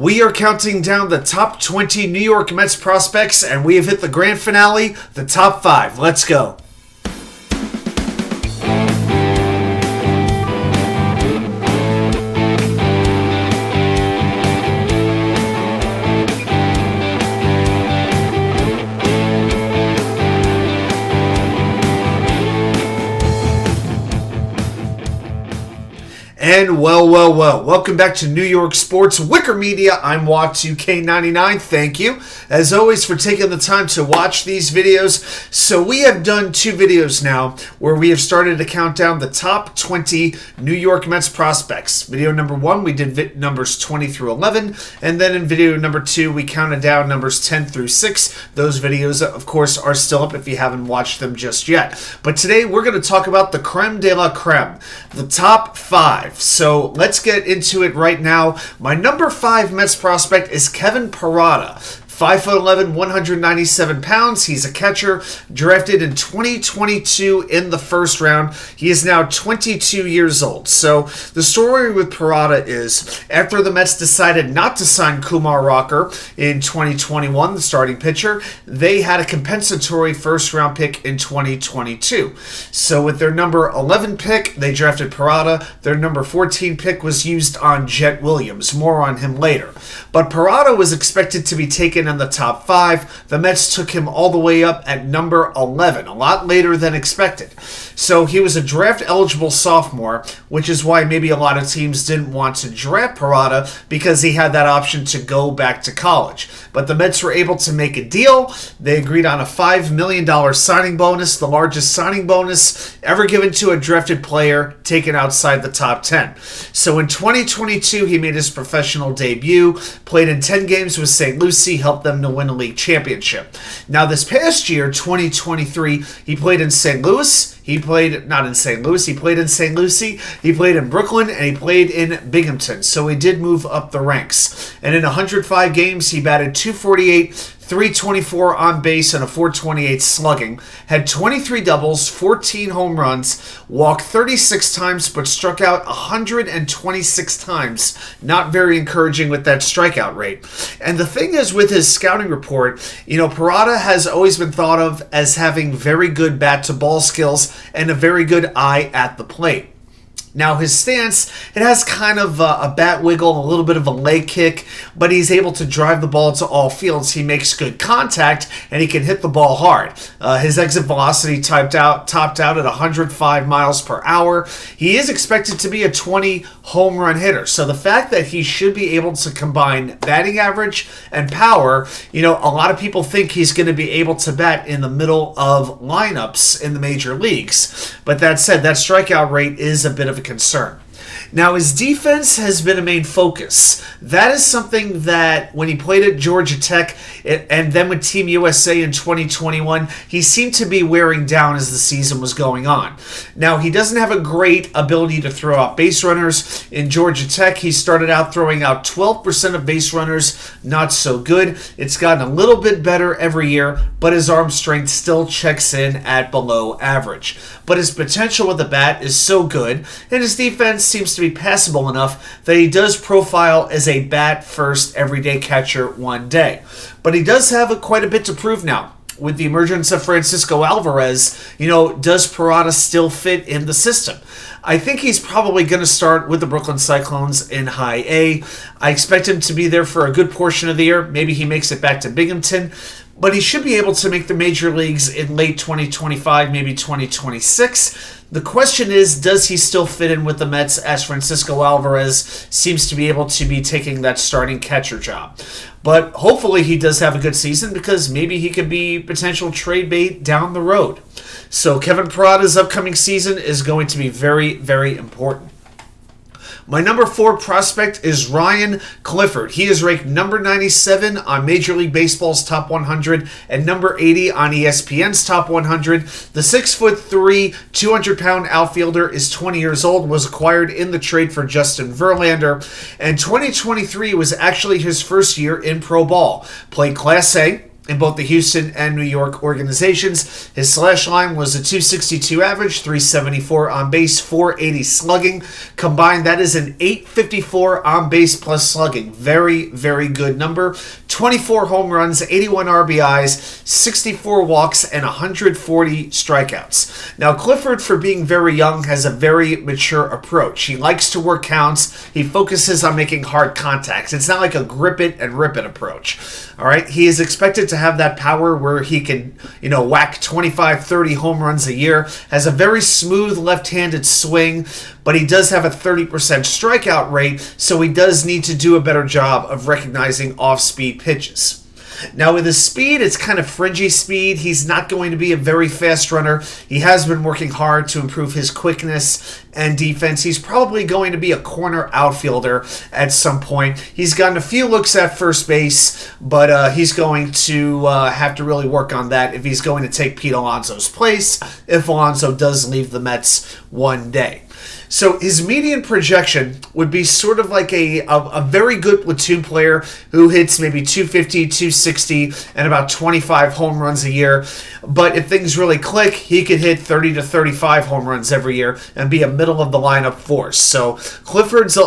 We are counting down the top 20 New York Mets prospects, and we have hit the grand finale, the top 5. Let's go. And well. Welcome back to New York Sports WickerMedia. I'm K99. Thank you, as always, for taking the time to watch these videos. So we have done 2 videos now where we have started to count down the top 20 New York Mets prospects. Video number 1, we did numbers 20 through 11. And then in video number 2, we counted down numbers 10 through 6. Those videos, of course, are still up if you haven't watched them just yet. But today, we're going to talk about the creme de la creme, the top 5. So let's get into it right now. My number 5 Mets prospect is Kevin Parada. 5'11", 197 pounds. He's a catcher, drafted in 2022 in the first round. He is now 22 years old. So the story with Parada is, after the Mets decided not to sign Kumar Rocker in 2021, the starting pitcher, they had a compensatory first-round pick in 2022. So with their number 11 pick, they drafted Parada. Their number 14 pick was used on Jettwilliams. More on him later. But Parada was expected to be taken in the top 5. The Mets took him all the way up at number 11, a lot later than expected. So he was a draft-eligible sophomore, which is why maybe a lot of teams didn't want to draft Parada, because he had that option to go back to college. But the Mets were able to make a deal. They agreed on a $5 million signing bonus, the largest signing bonus ever given to a drafted player taken outside the top 10. So in 2022, he made his professional debut, played in 10 games with St. Lucie, helped them to win a league championship. Now this past year, 2023, he played in St. Louis. He played not in St. Louis. He played in St. Lucie. He played in Brooklyn, and he played in Binghamton. So he did move up the ranks. And in 105 games, he batted .248, .324 on base, and a .428 slugging. Had 23 doubles, 14 home runs, walked 36 times, but struck out 126 times. Not very encouraging with that strikeout rate. And the thing is, with his scouting report, Parada has always been thought of as having very good bat-to-ball skills and a very good eye at the plate. Now, his stance, it has kind of a bat wiggle, a little bit of a leg kick, but he's able to drive the ball to all fields. He makes good contact, and he can hit the ball hard. His exit velocity topped out at 105 miles per hour. He is expected to be a 20 home run hitter. So the fact that he should be able to combine batting average and power, a lot of people think he's going to be able to bat in the middle of lineups in the major leagues. But that said, that strikeout rate is a bit of a concern. Now, his defense has been a main focus. That is something that when he played at Georgia Tech and then with Team USA in 2021, he seemed to be wearing down as the season was going on. Now, he doesn't have a great ability to throw out base runners. In Georgia Tech, he started out throwing out 12% of base runners. Not so good. It's gotten a little bit better every year, but his arm strength still checks in at below average. But his potential with the bat is so good, and his defense seems to be passable enough that he does profile as a bat-first everyday catcher one day. But he does have quite a bit to prove now. With the emergence of Francisco Alvarez, does Parada still fit in the system? I think he's probably going to start with the Brooklyn Cyclones in High A. I expect him to be there for a good portion of the year. Maybe he makes it back to Binghamton. But he should be able to make the major leagues in late 2025, maybe 2026. The question is, does he still fit in with the Mets, as Francisco Alvarez seems to be able to be taking that starting catcher job? But hopefully he does have a good season, because maybe he could be potential trade bait down the road. So Kevin Parada's upcoming season is going to be very, very important. My number 4 prospect is Ryan Clifford. He is ranked number 97 on Major League Baseball's Top 100 and number 80 on ESPN's Top 100. The 6'3", 200-pound outfielder is 20 years old, was acquired in the trade for Justin Verlander, and 2023 was actually his first year in pro ball. Played Class A, in both the Houston and New York organizations. His slash line was a .262 average, .374 on base, .480 slugging. Combined, that is an .854 on base plus slugging. Very, very good number. 24 home runs, 81 RBIs, 64 walks, and 140 strikeouts. Now, Clifford, for being very young, has a very mature approach. He likes to work counts. He focuses on making hard contacts. It's not like a grip it and rip it approach. All right, he is expected to have that power where he can, whack 25, 30 home runs a year. Has a very smooth left-handed swing, but he does have a 30% strikeout rate, so he does need to do a better job of recognizing off-speed pitches. Now, with his speed, it's kind of fringy speed. He's not going to be a very fast runner. He has been working hard to improve his quickness and defense. He's probably going to be a corner outfielder at some point. He's gotten a few looks at first base, but he's going to have to really work on that if he's going to take Pete Alonso's place, if Alonso does leave the Mets one day. So his median projection would be sort of like a very good platoon player who hits maybe 250, 260, and about 25 home runs a year. But if things really click, he could hit 30 to 35 home runs every year and be a middle-of-the-lineup force. So Clifford's,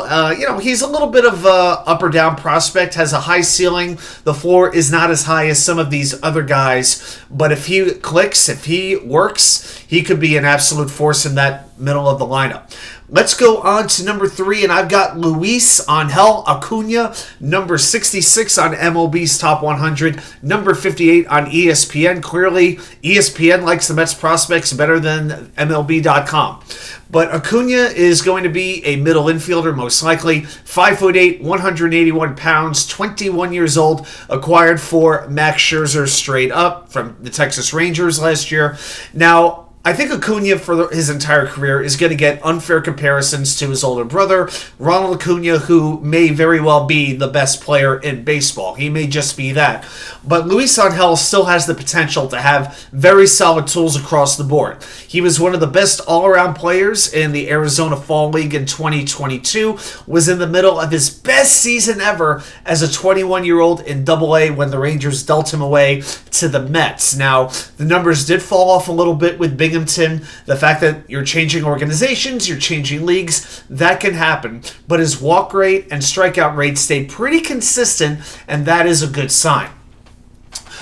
he's a little bit of a up or down prospect, has a high ceiling. The floor is not as high as some of these other guys. But if he clicks, if he works, he could be an absolute force in that middle of the lineup. Let's go on to number 3, and I've got Luisangelacuna, number 66 on MLB's Top 100, number 58 on ESPN. Clearly, ESPN likes the Mets prospects better than MLB.com. But Acuna is going to be a middle infielder, most likely. 5'8", 181 pounds, 21 years old, acquired for Max Scherzer straight up from the Texas Rangers last year. Now, I think Acuna for his entire career is going to get unfair comparisons to his older brother, Ronald Acuna, who may very well be the best player in baseball. He may just be that. But Luisangel still has the potential to have very solid tools across the board. He was one of the best all-around players in the Arizona Fall League in 2022, was in the middle of his best season ever as a 21-year-old in Double-A when the Rangers dealt him away to the Mets. Now, the numbers did fall off a little bit with Binghamton. The fact that you're changing organizations, you're changing leagues, that can happen. But his walk rate and strikeout rate stayed pretty consistent, and that is a good sign.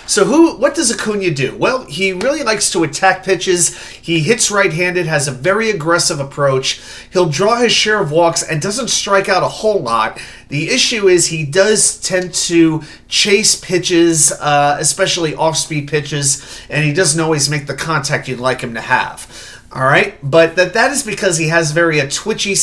So what does Acuna do? Well, he really likes to attack pitches. He hits right-handed, has a very aggressive approach. He'll draw his share of walks and doesn't strike out a whole lot. The issue is he does tend to chase pitches, especially off-speed pitches, and he doesn't always make the contact you'd like him to have. All right, but that is because he has a very twitchy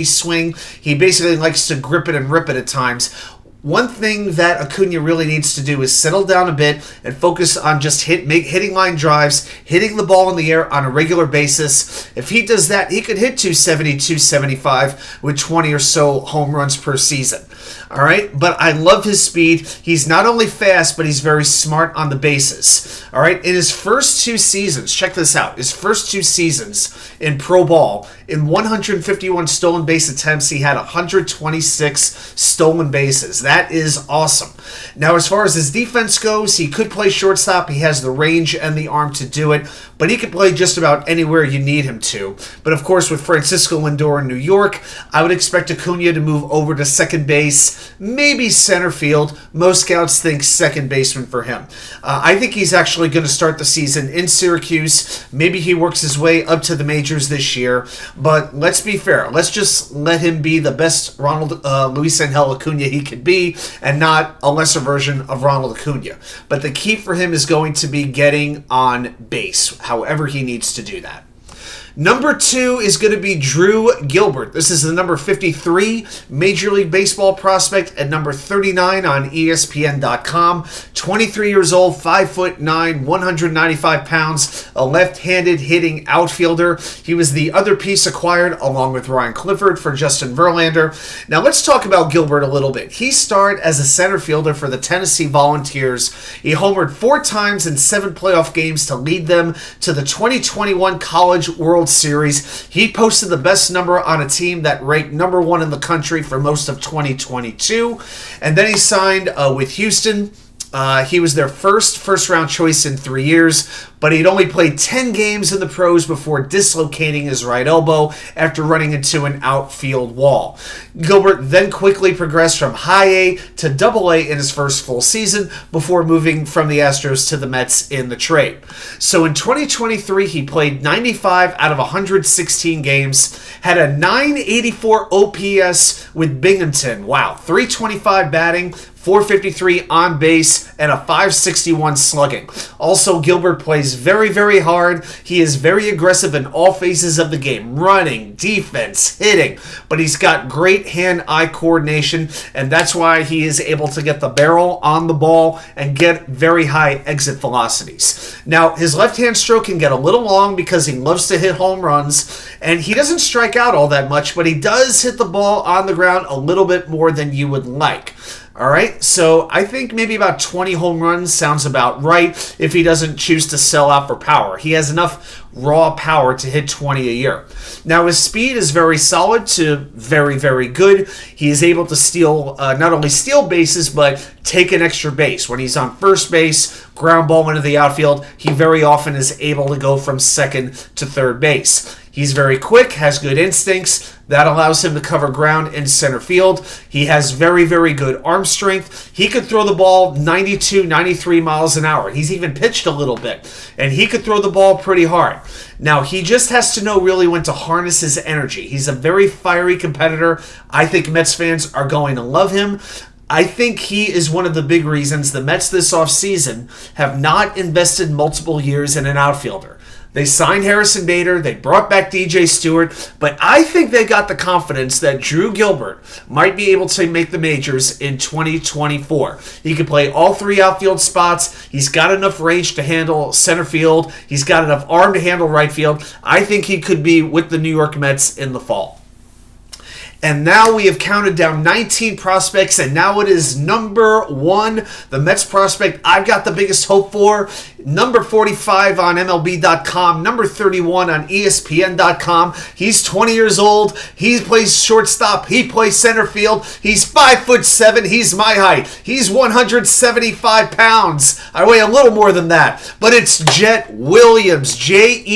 swing. He basically likes to grip it and rip it at times. One thing that Acuna really needs to do is settle down a bit and focus on just hitting line drives, hitting the ball in the air on a regular basis. If he does that, he could hit 270, 275 with 20 or so home runs per season. All right, but I love his speed. He's not only fast, but he's very smart on the bases. All right, in his first 2 seasons, check this out. His first 2 seasons in pro ball, in 151 stolen base attempts, he had 126 stolen bases. That is awesome. Now, as far as his defense goes, he could play shortstop. He has the range and the arm to do it, but he can play just about anywhere you need him to. But of course, with Francisco Lindor in New York, I would expect Acuna to move over to second base, maybe center field. Most scouts think second baseman for him. I think he's actually going to start the season in Syracuse. Maybe he works his way up to the majors this year. But let's be fair. Let's just let him be the best Luisangel Acuna he could be, and not a lesser version of Ronald Acuna. But the key for him is going to be getting on base, however he needs to do that. Number 2 is going to be Drew Gilbert. This is the number 53 Major League Baseball prospect at number 39 on ESPN.com. 23 years old, 5'9", 195 pounds, a left-handed hitting outfielder. He was the other piece acquired along with Ryan Clifford for Justin Verlander. Now let's talk about Gilbert a little bit. He started as a center fielder for the Tennessee Volunteers. He homered 4 times in 7 playoff games to lead them to the 2021 College World Series. He posted the best number on a team that ranked number 1 in the country for most of 2022. And then he signed with Houston He was their first-round choice in 3 years, but he'd only played 10 games in the pros before dislocating his right elbow after running into an outfield wall. Gilbert then quickly progressed from high A to double A in his first full season before moving from the Astros to the Mets in the trade. So in 2023, he played 95 out of 116 games, had a 984 OPS with Binghamton. Wow, 325 batting, 453 on base, and a 561 slugging. Also, Gilbert plays very, very hard. He is very aggressive in all phases of the game, running, defense, hitting, but he's got great hand-eye coordination, and that's why he is able to get the barrel on the ball and get very high exit velocities. Now, his left-hand stroke can get a little long because he loves to hit home runs, and he doesn't strike out all that much, but he does hit the ball on the ground a little bit more than you would like. All right, so I think maybe about 20 home runs sounds about right if he doesn't choose to sell out for power. He has enough raw power to hit 20 a year. Now, his speed is very solid to very, very good. He is able to steal, not only steal bases, but take an extra base. When he's on first base, ground ball into the outfield, he very often is able to go from second to third base. He's very quick, has good instincts. That allows him to cover ground in center field. He has very, very good arm strength. He could throw the ball 92, 93 miles an hour. He's even pitched a little bit, and he could throw the ball pretty hard. Now, he just has to know really when to harness his energy. He's a very fiery competitor. I think Mets fans are going to love him. I think he is one of the big reasons the Mets this offseason have not invested multiple years in an outfielder. They signed Harrison Bader, they brought back DJ Stewart, but I think they got the confidence that Drew Gilbert might be able to make the majors in 2024. He can play all three outfield spots. He's got enough range to handle center field. He's got enough arm to handle right field. I think he could be with the New York Mets in the fall. And now we have counted down 19 prospects, and now it is number 1, the Mets prospect I've got the biggest hope for. Number 45 on MLB.com, number 31 on ESPN.com. He's 20 years old. He plays shortstop. He plays center field. He's 5'7". He's my height. He's 175 pounds. I weigh a little more than that. But it's Jett Williams. Jett,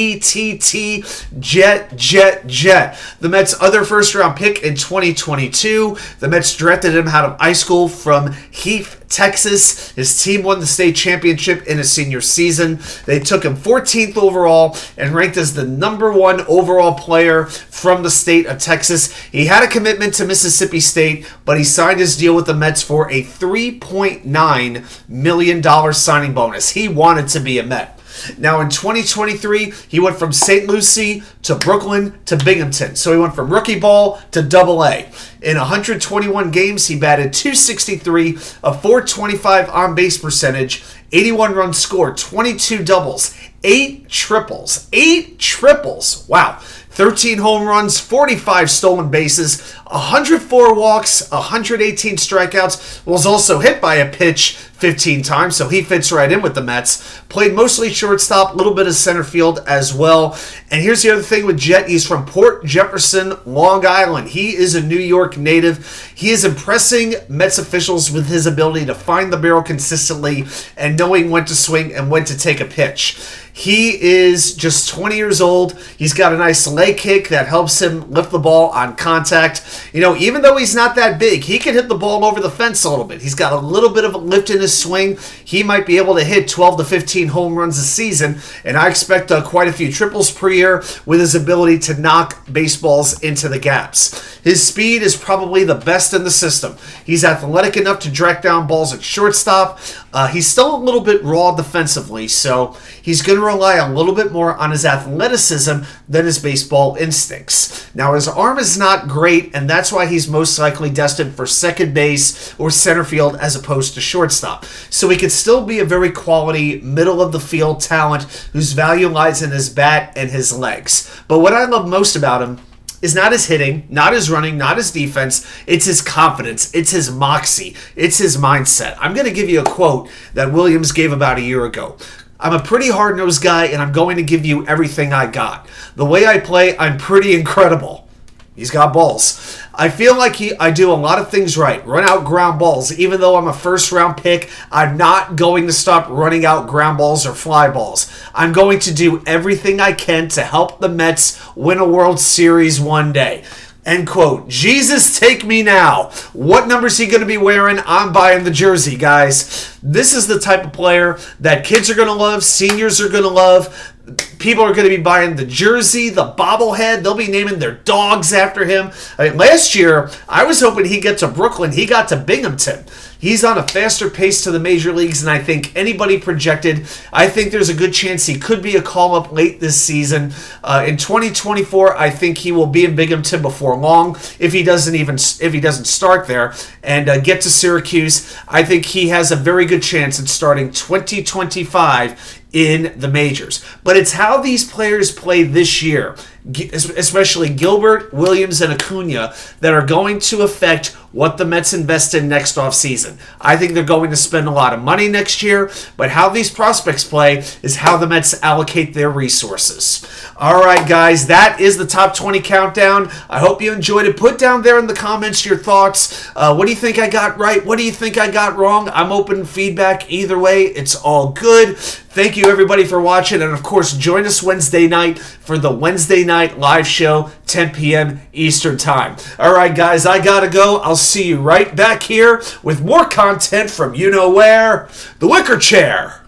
Jet. The Mets' other first-round pick in 2022. The Mets drafted him out of high school from Heath, Texas. His team won the state championship in his senior season. They took him 14th overall and ranked as the number 1 overall player from the state of Texas. He had a commitment to Mississippi State, but he signed his deal with the Mets for a $3.9 million signing bonus. He wanted to be a Met. Now, in 2023, he went from St. Lucie to Brooklyn to Binghamton. So he went from rookie ball to double A. In 121 games, he batted .263, a .425 on-base percentage, 81 runs scored, 22 doubles, 8 triples. 8 triples. Wow. 13 home runs, 45 stolen bases, 104 walks, 118 strikeouts. Was also hit by a pitch 15 times, so he fits right in with the Mets. Played mostly shortstop, a little bit of center field as well. And here's the other thing with Jett. He's from Port Jefferson, Long Island. He is a New York native. He is impressing Mets officials with his ability to find the barrel consistently and knowing when to swing and when to take a pitch. He is just 20 years old. He's got a nice leg kick that helps him lift the ball on contact. You know, even though he's not that big, he can hit the ball over the fence a little bit. He's got a little bit of a lift in his swing. He might be able to hit 12 to 15 home runs a season, and I expect quite a few triples per year with his ability to knock baseballs into the gaps. His speed is probably the best in the system. He's athletic enough to track down balls at shortstop. He's still a little bit raw defensively, so he's going to rely a little bit more on his athleticism than his baseball instincts. Now, his arm is not great, and that's why he's most likely destined for second base or center field as opposed to shortstop. So he could still be a very quality middle-of-the-field talent whose value lies in his bat and his legs. But what I love most about him is not his hitting, not his running, not his defense. It's his confidence. It's his moxie. It's his mindset. I'm going to give you a quote that Williams gave about a year ago. I'm a pretty hard-nosed guy, and I'm going to give you everything I got. The way I play, I'm pretty incredible. He's got balls. I feel like I do a lot of things right. Run out ground balls. Even though I'm a first-round pick, I'm not going to stop running out ground balls or fly balls. I'm going to do everything I can to help the Mets win a World Series one day. End quote. Jesus, take me now. What number is he going to be wearing? I'm buying the jersey, guys. This is the type of player that kids are going to love, seniors are going to love. People are going to be buying the jersey, the bobblehead. They'll be naming their dogs after him. I mean, last year, I was hoping he'd get to Brooklyn. He got to Binghamton. He's on a faster pace to the major leagues than I think anybody projected. I think there's a good chance he could be a call-up late this season. In 2024, I think he will be in Binghamton before long. If he doesn't start there and get to Syracuse, I think he has a very good chance in starting 2025 in the majors. But it's how these players play this year, especially Gilbert, Williams, and Acuna, that are going to affect what the Mets invest in next offseason. I think they're going to spend a lot of money next year, but how these prospects play is how the Mets allocate their resources. All right, guys, that is the top 20 countdown. I hope you enjoyed it. Put down there in the comments your thoughts. What do you think I got right? What do you think I got wrong? I'm open to feedback either way. It's all good. Thank you, everybody, for watching. And, of course, join us Wednesday night for the Wednesday night live show, 10 p.m. Eastern Time. All right, guys, I got to go. I'll see you right back here with more content from you-know-where, the Wicker Chair.